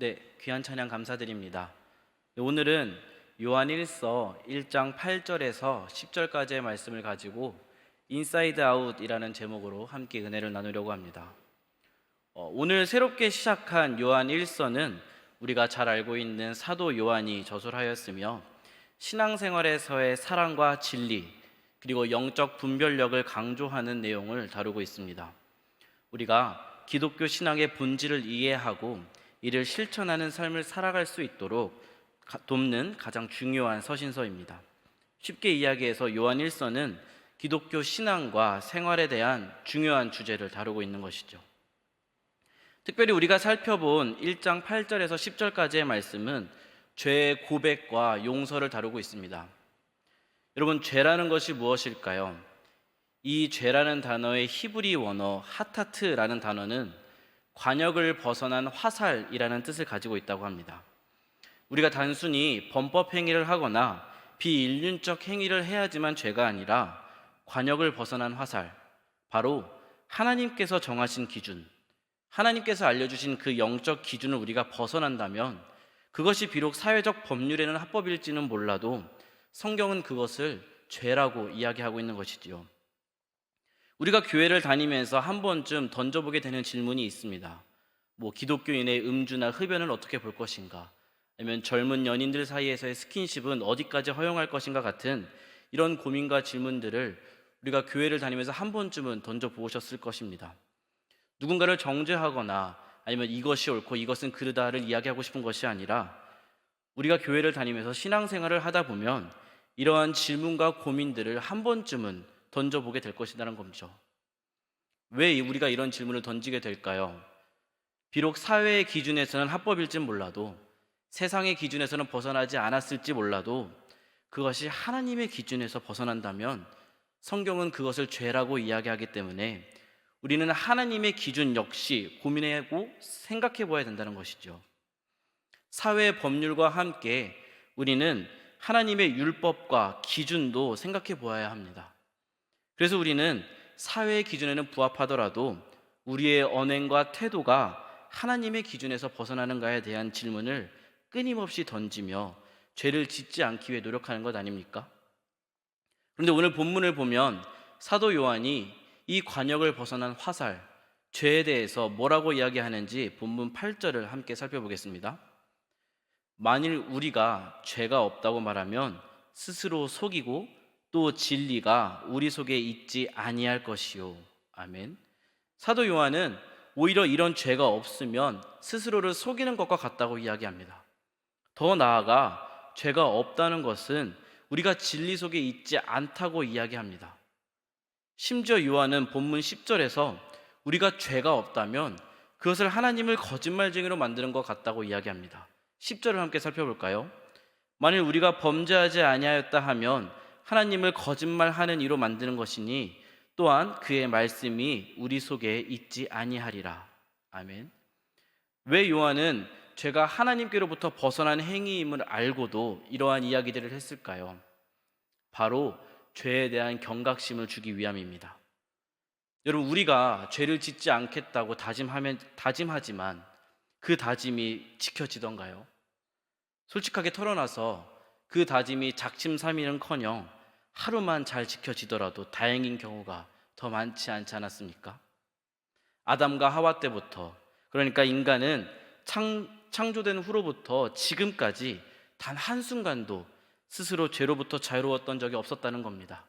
네, 귀한 찬양 감사드립니다. 오늘은 요한 1서 1장 8절에서 10절까지의 말씀을 가지고 인사이드 아웃이라는 제목으로 함께 은혜를 나누려고 합니다. 오늘 새롭게 시작한 요한 1서는 우리가 잘 알고 있는 사도 요한이 저술하였으며 신앙생활에서의 사랑과 진리 그리고 영적 분별력을 강조하는 내용을 다루고 있습니다. 우리가 기독교 신앙의 본질을 이해하고 이를 실천하는 삶을 살아갈 수 있도록 돕는 가장 중요한 서신서입니다. 쉽게 이야기해서 요한 1서는 기독교 신앙과 생활에 대한 중요한 주제를 다루고 있는 것이죠. 특별히 우리가 살펴본 1장 8절에서 10절까지의 말씀은 죄의 고백과 용서를 다루고 있습니다. 여러분, 죄라는 것이 무엇일까요? 이 죄라는 단어의 히브리 원어 하타트라는 단어는 관역을 벗어난 화살이라는 뜻을 가지고 있다고 합니다. 우리가 단순히 범법 행위를 하거나 비인륜적 행위를 해야지만 죄가 아니라 관역을 벗어난 화살, 바로 하나님께서 정하신 기준, 하나님께서 알려주신 그 영적 기준을 우리가 벗어난다면 그것이 비록 사회적 법률에는 합법일지는 몰라도 성경은 그것을 죄라고 이야기하고 있는 것이지요. 우리가 교회를 다니면서 한 번쯤 던져보게 되는 질문이 있습니다. 기독교인의 음주나 흡연을 어떻게 볼 것인가? 아니면 젊은 연인들 사이에서의 스킨십은 어디까지 허용할 것인가 같은 이런 고민과 질문들을 우리가 교회를 다니면서 한 번쯤은 던져보셨을 것입니다. 누군가를 정죄하거나 아니면 이것이 옳고 이것은 그르다를 이야기하고 싶은 것이 아니라 우리가 교회를 다니면서 신앙생활을 하다 보면 이러한 질문과 고민들을 한 번쯤은 던져보게 될 것이라는 겁니다. 왜 우리가 이런 질문을 던지게 될까요? 비록 사회의 기준에서는 합법일진 몰라도 세상의 기준에서는 벗어나지 않았을지 몰라도 그것이 하나님의 기준에서 벗어난다면 성경은 그것을 죄라고 이야기하기 때문에 우리는 하나님의 기준 역시 고민하고 생각해 보아야 된다는 것이죠. 사회의 법률과 함께 우리는 하나님의 율법과 기준도 생각해 보아야 합니다. 그래서 우리는 사회의 기준에는 부합하더라도 우리의 언행과 태도가 하나님의 기준에서 벗어나는가에 대한 질문을 끊임없이 던지며 죄를 짓지 않기 위해 노력하는 것 아닙니까? 그런데 오늘 본문을 보면 사도 요한이 이 관역을 벗어난 화살, 죄에 대해서 뭐라고 이야기하는지 본문 8절을 함께 살펴보겠습니다. 만일 우리가 죄가 없다고 말하면 스스로 속이고 또 진리가 우리 속에 있지 아니할 것이요. 아멘. 사도 요한은 오히려 이런 죄가 없으면 스스로를 속이는 것과 같다고 이야기합니다. 더 나아가 죄가 없다는 것은 우리가 진리 속에 있지 않다고 이야기합니다. 심지어 요한은 본문 10절에서 우리가 죄가 없다면 그것을 하나님을 거짓말쟁이로 만드는 것 같다고 이야기합니다. 10절을 함께 살펴볼까요? 만일 우리가 범죄하지 아니하였다 하면 하나님을 거짓말하는 이로 만드는 것이니 또한 그의 말씀이 우리 속에 있지 아니하리라. 아멘. 왜 요한은 죄가 하나님께로부터 벗어난 행위임을 알고도 이러한 이야기들을 했을까요? 바로 죄에 대한 경각심을 주기 위함입니다. 여러분, 우리가 죄를 짓지 않겠다고 다짐하지만 그 다짐이 지켜지던가요? 솔직하게 털어놔서 그 다짐이 작심삼일은커녕 하루만 잘 지켜지더라도 다행인 경우가 더 많지 않지 않았습니까? 아담과 하와 때부터, 그러니까 인간은 창조된 후로부터 지금까지 단 한순간도 스스로 죄로부터 자유로웠던 적이 없었다는 겁니다.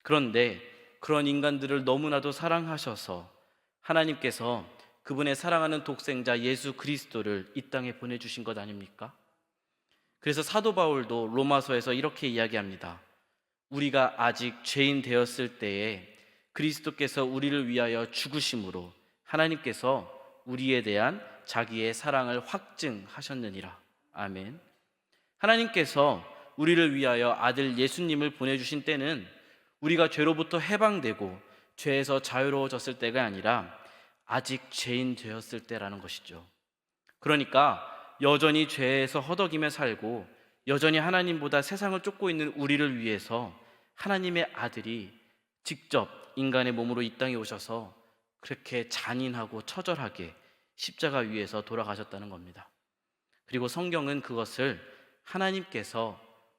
그런데 그런 인간들을 너무나도 사랑하셔서 하나님께서 그분의 사랑하는 독생자 예수 그리스도를 이 땅에 보내주신 것 아닙니까? 그래서 사도 바울도 로마서에서 이렇게 이야기합니다. 우리가 아직 죄인 되었을 때에 그리스도께서 우리를 위하여 죽으심으로 하나님께서 우리에 대한 자기의 사랑을 확증하셨느니라. 아멘. 하나님께서 우리를 위하여 아들 예수님을 보내주신 때는 우리가 죄로부터 해방되고 죄에서 자유로워졌을 때가 아니라 아직 죄인 되었을 때라는 것이죠. 그러니까 여전히 죄에서 허덕이며 살고 여전히 하나님보다 세상을 쫓고 있는 우리를 위해서 하나님의 아들이 직접 인간의 몸으로 이 땅에 오셔서 그렇게 잔인하고 처절하게 십자가 위에서 돌아가셨다는 겁니다. 그리고 성경은 그것을 하나님께서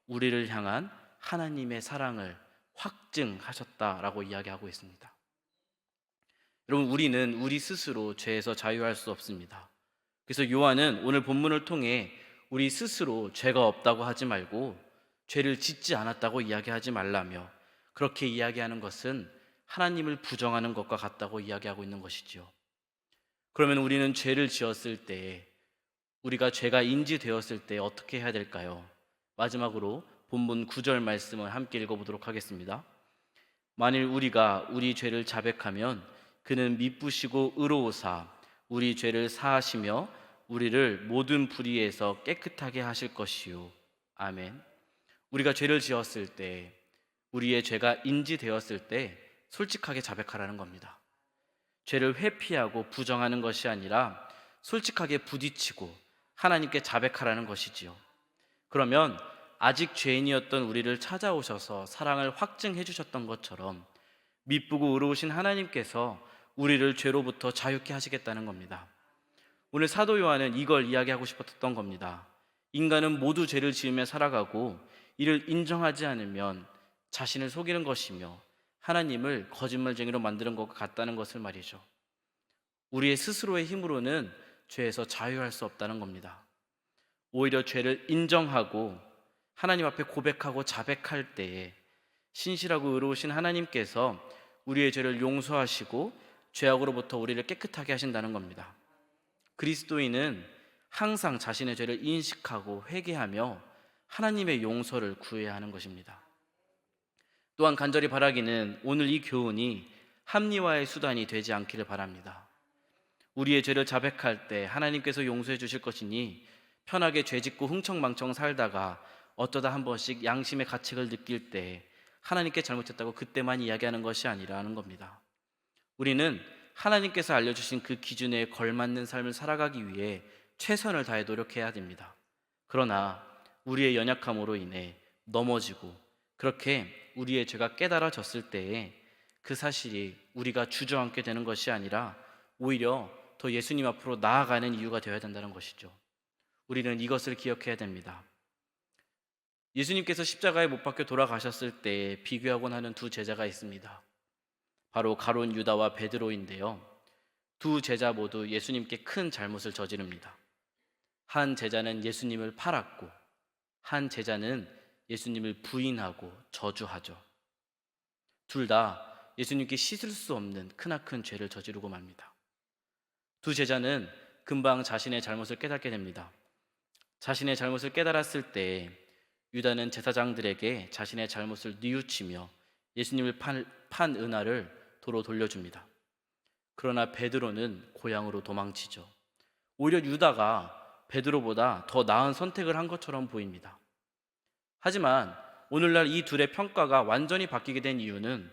우리를 향한 하나님의 사랑을 확증하셨다라고 이야기하고 있습니다. 여러분, 우리는 우리 스스로 죄에서 자유할 수 없습니다. 그래서 요한은 오늘 본문을 통해 우리 스스로 죄가 없다고 하지 말고 죄를 짓지 않았다고 이야기하지 말라며, 그렇게 이야기하는 것은 하나님을 부정하는 것과 같다고 이야기하고 있는 것이지요. 그러면 우리는 죄를 지었을 때, 우리가 죄가 인지되었을 때 어떻게 해야 될까요? 마지막으로 본문 9절 말씀을 함께 읽어보도록 하겠습니다. 만일 우리가 우리 죄를 자백하면 그는 미쁘시고 의로우사 우리 죄를 사하시며 우리를 모든 불의에서 깨끗하게 하실 것이요. 아멘. 우리가 죄를 지었을 때, 우리의 죄가 인지되었을 때 솔직하게 자백하라는 겁니다. 죄를 회피하고 부정하는 것이 아니라 솔직하게 부딪히고 하나님께 자백하라는 것이지요. 그러면 아직 죄인이었던 우리를 찾아오셔서 사랑을 확증해 주셨던 것처럼 미쁘고 의로우신 하나님께서 우리를 죄로부터 자유케 하시겠다는 겁니다. 오늘 사도 요한은 이걸 이야기하고 싶었던 겁니다. 인간은 모두 죄를 지으며 살아가고 이를 인정하지 않으면 자신을 속이는 것이며 하나님을 거짓말쟁이로 만드는 것과 같다는 것을 말이죠. 우리의 스스로의 힘으로는 죄에서 자유할 수 없다는 겁니다. 오히려 죄를 인정하고 하나님 앞에 고백하고 자백할 때에 신실하고 의로우신 하나님께서 우리의 죄를 용서하시고 죄악으로부터 우리를 깨끗하게 하신다는 겁니다. 그리스도인은 항상 자신의 죄를 인식하고 회개하며 하나님의 용서를 구해야 하는 것입니다. 또한 간절히 바라기는 오늘 이 교훈이 합리화의 수단이 되지 않기를 바랍니다. 우리의 죄를 자백할 때 하나님께서 용서해 주실 것이니 편하게 죄짓고 흥청망청 살다가 어쩌다 한 번씩 양심의 가책을 느낄 때 하나님께 잘못했다고 그때만 이야기하는 것이 아니라는 겁니다. 우리는 하나님께서 알려주신 그 기준에 걸맞는 삶을 살아가기 위해 최선을 다해 노력해야 됩니다. 그러나 우리의 연약함으로 인해 넘어지고 그렇게 우리의 죄가 깨달아졌을 때에 그 사실이 우리가 주저앉게 되는 것이 아니라 오히려 더 예수님 앞으로 나아가는 이유가 되어야 된다는 것이죠. 우리는 이것을 기억해야 됩니다. 예수님께서 십자가에 못 박혀 돌아가셨을 때 비교하곤 하는 두 제자가 있습니다. 바로 가룟 유다와 베드로인데요. 두 제자 모두 예수님께 큰 잘못을 저지릅니다. 한 제자는 예수님을 팔았고 한 제자는 예수님을 부인하고 저주하죠. 둘 다 예수님께 씻을 수 없는 크나큰 죄를 저지르고 맙니다. 두 제자는 금방 자신의 잘못을 깨닫게 됩니다. 자신의 잘못을 깨달았을 때 유다는 제사장들에게 자신의 잘못을 뉘우치며 예수님을 판 은하를 도로 돌려줍니다. 그러나 베드로는 고향으로 도망치죠. 오히려 유다가 베드로보다 더 나은 선택을 한 것처럼 보입니다. 하지만 오늘날 이 둘의 평가가 완전히 바뀌게 된 이유는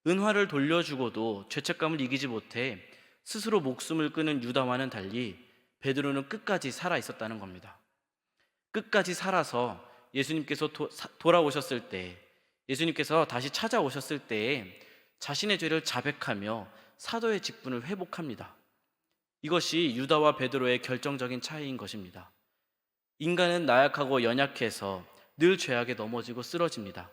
은화를 돌려주고도 죄책감을 이기지 못해 스스로 목숨을 끊은 유다와는 달리 베드로는 끝까지 살아 있었다는 겁니다. 끝까지 살아서 예수님께서 돌아오셨을 때, 예수님께서 다시 찾아오셨을 때에 자신의 죄를 자백하며 사도의 직분을 회복합니다. 이것이 유다와 베드로의 결정적인 차이인 것입니다. 인간은 나약하고 연약해서 늘 죄악에 넘어지고 쓰러집니다.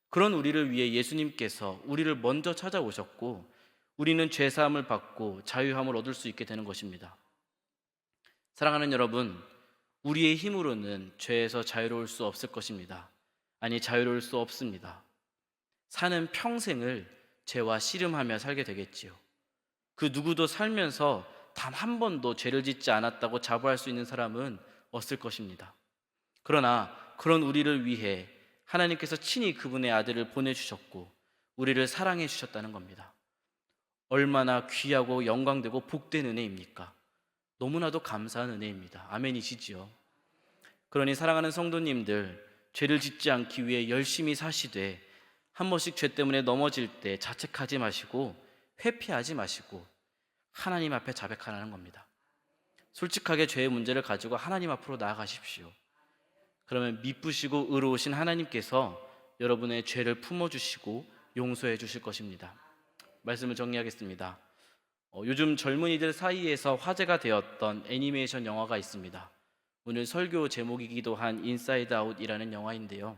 그런 우리를 위해 예수님께서 우리를 먼저 찾아오셨고 우리는 죄사함을 받고 자유함을 얻을 수 있게 되는 것입니다. 사랑하는 여러분, 우리의 힘으로는 죄에서 자유로울 수 없을 것입니다. 아니, 자유로울 수 없습니다. 사는 평생을 죄와 씨름하며 살게 되겠지요. 그 누구도 살면서 단 한 번도 죄를 짓지 않았다고 자부할 수 있는 사람은 없을 것입니다. 그러나 그런 우리를 위해 하나님께서 친히 그분의 아들을 보내주셨고 우리를 사랑해 주셨다는 겁니다. 얼마나 귀하고 영광되고 복된 은혜입니까? 너무나도 감사한 은혜입니다. 아멘이시지요? 그러니 사랑하는 성도님들, 죄를 짓지 않기 위해 열심히 사시되 한 번씩 죄 때문에 넘어질 때 자책하지 마시고 회피하지 마시고 하나님 앞에 자백하라는 겁니다. 솔직하게 죄의 문제를 가지고 하나님 앞으로 나아가십시오. 그러면 미쁘시고 의로우신 하나님께서 여러분의 죄를 품어주시고 용서해 주실 것입니다. 말씀을 정리하겠습니다. 요즘 젊은이들 사이에서 화제가 되었던 애니메이션 영화가 있습니다. 오늘 설교 제목이기도 한 인사이드 아웃이라는 영화인데요.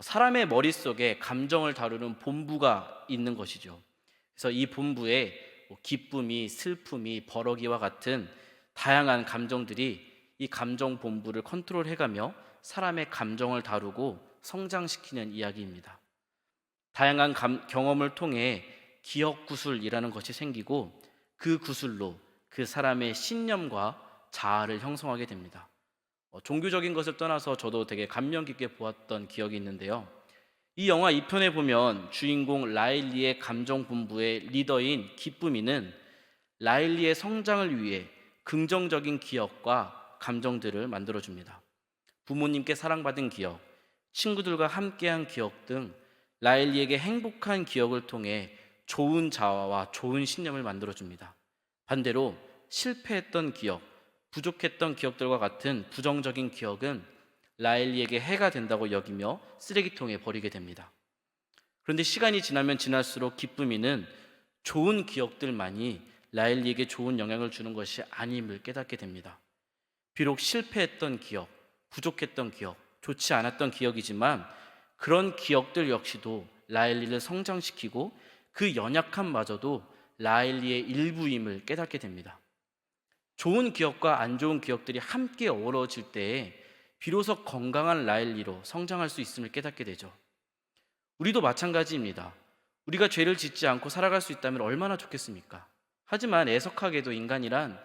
사람의 머릿속에 감정을 다루는 본부가 있는 것이죠. 그래서 이 본부에 기쁨이, 슬픔이, 버러기와 같은 다양한 감정들이 이 감정 본부를 컨트롤해가며 사람의 감정을 다루고 성장시키는 이야기입니다. 다양한 경험을 통해 기억 구술이라는 것이 생기고 그 구술로 그 사람의 신념과 자아를 형성하게 됩니다. 종교적인 것을 떠나서 저도 되게 감명 깊게 보았던 기억이 있는데요. 이 영화 2편에 보면 주인공 라일리의 감정 본부의 리더인 기쁨이는 라일리의 성장을 위해 긍정적인 기억과 감정들을 만들어줍니다. 부모님께 사랑받은 기억, 친구들과 함께한 기억 등 라일리에게 행복한 기억을 통해 좋은 자아와 좋은 신념을 만들어줍니다. 반대로 실패했던 기억, 부족했던 기억들과 같은 부정적인 기억은 라일리에게 해가 된다고 여기며 쓰레기통에 버리게 됩니다. 그런데 시간이 지나면 지날수록 기쁨이는 좋은 기억들만이 라일리에게 좋은 영향을 주는 것이 아님을 깨닫게 됩니다. 비록 실패했던 기억, 부족했던 기억, 좋지 않았던 기억이지만 그런 기억들 역시도 라일리를 성장시키고 그 연약함마저도 라일리의 일부임을 깨닫게 됩니다. 좋은 기억과 안 좋은 기억들이 함께 어우러질 때에 비로소 건강한 라일리로 성장할 수 있음을 깨닫게 되죠. 우리도 마찬가지입니다. 우리가 죄를 짓지 않고 살아갈 수 있다면 얼마나 좋겠습니까? 하지만 애석하게도 인간이란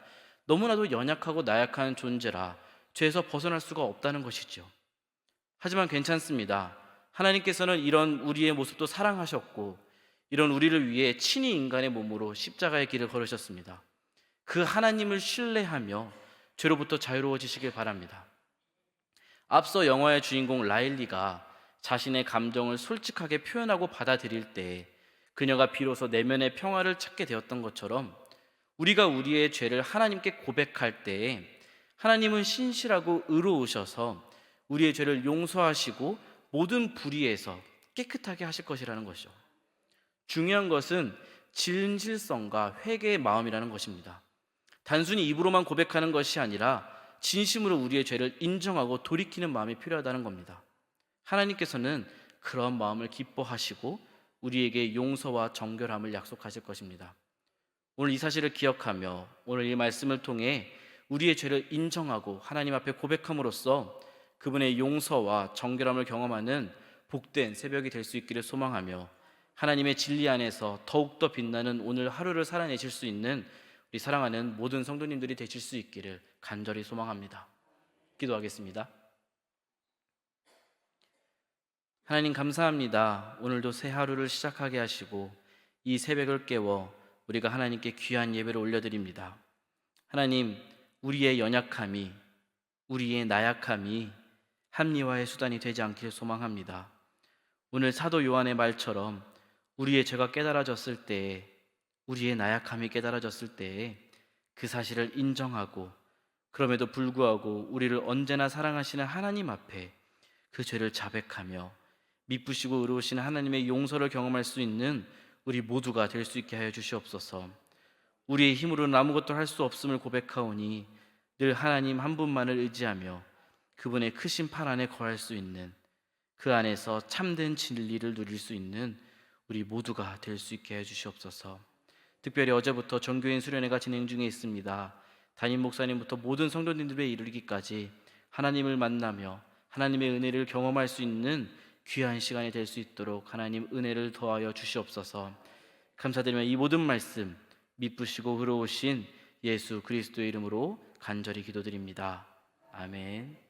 너무나도 연약하고 나약한 존재라 죄에서 벗어날 수가 없다는 것이죠. 하지만 괜찮습니다. 하나님께서는 이런 우리의 모습도 사랑하셨고 이런 우리를 위해 친히 인간의 몸으로 십자가의 길을 걸으셨습니다. 그 하나님을 신뢰하며 죄로부터 자유로워지시길 바랍니다. 앞서 영화의 주인공 라일리가 자신의 감정을 솔직하게 표현하고 받아들일 때 그녀가 비로소 내면의 평화를 찾게 되었던 것처럼 우리가 우리의 죄를 하나님께 고백할 때에 하나님은 신실하고 의로우셔서 우리의 죄를 용서하시고 모든 불의에서 깨끗하게 하실 것이라는 것이죠. 중요한 것은 진실성과 회개의 마음이라는 것입니다. 단순히 입으로만 고백하는 것이 아니라 진심으로 우리의 죄를 인정하고 돌이키는 마음이 필요하다는 겁니다. 하나님께서는 그런 마음을 기뻐하시고 우리에게 용서와 정결함을 약속하실 것입니다. 오늘 이 사실을 기억하며 오늘 이 말씀을 통해 우리의 죄를 인정하고 하나님 앞에 고백함으로써 그분의 용서와 정결함을 경험하는 복된 새벽이 될 수 있기를 소망하며 하나님의 진리 안에서 더욱더 빛나는 오늘 하루를 살아내실 수 있는 우리 사랑하는 모든 성도님들이 되실 수 있기를 간절히 소망합니다. 기도하겠습니다. 하나님 감사합니다. 오늘도 새 하루를 시작하게 하시고 이 새벽을 깨워 우리가 하나님께 귀한 예배를 올려드립니다. 하나님, 우리의 연약함이, 우리의 나약함이 합리화의 수단이 되지 않기를 소망합니다. 오늘 사도 요한의 말처럼 우리의 죄가 깨달아졌을 때에, 우리의 나약함이 깨달아졌을 때에 그 사실을 인정하고 그럼에도 불구하고 우리를 언제나 사랑하시는 하나님 앞에 그 죄를 자백하며 미쁘시고 의로우신 하나님의 용서를 경험할 수 있는 우리 모두가 될 수 있게 하여 주시옵소서. 우리의 힘으로는 아무것도 할 수 없음을 고백하오니 늘 하나님 한 분만을 의지하며 그분의 크신 팔 안에 거할 수 있는, 그 안에서 참된 진리를 누릴 수 있는 우리 모두가 될 수 있게 해 주시옵소서. 특별히 어제부터 전교인 수련회가 진행 중에 있습니다. 담임 목사님부터 모든 성도님들에 이르기까지 하나님을 만나며 하나님의 은혜를 경험할 수 있는 귀한 시간이 될 수 있도록 하나님 은혜를 더하여 주시옵소서. 감사드리며 이 모든 말씀 미쁘시고 의로우신 예수 그리스도의 이름으로 간절히 기도드립니다. 아멘.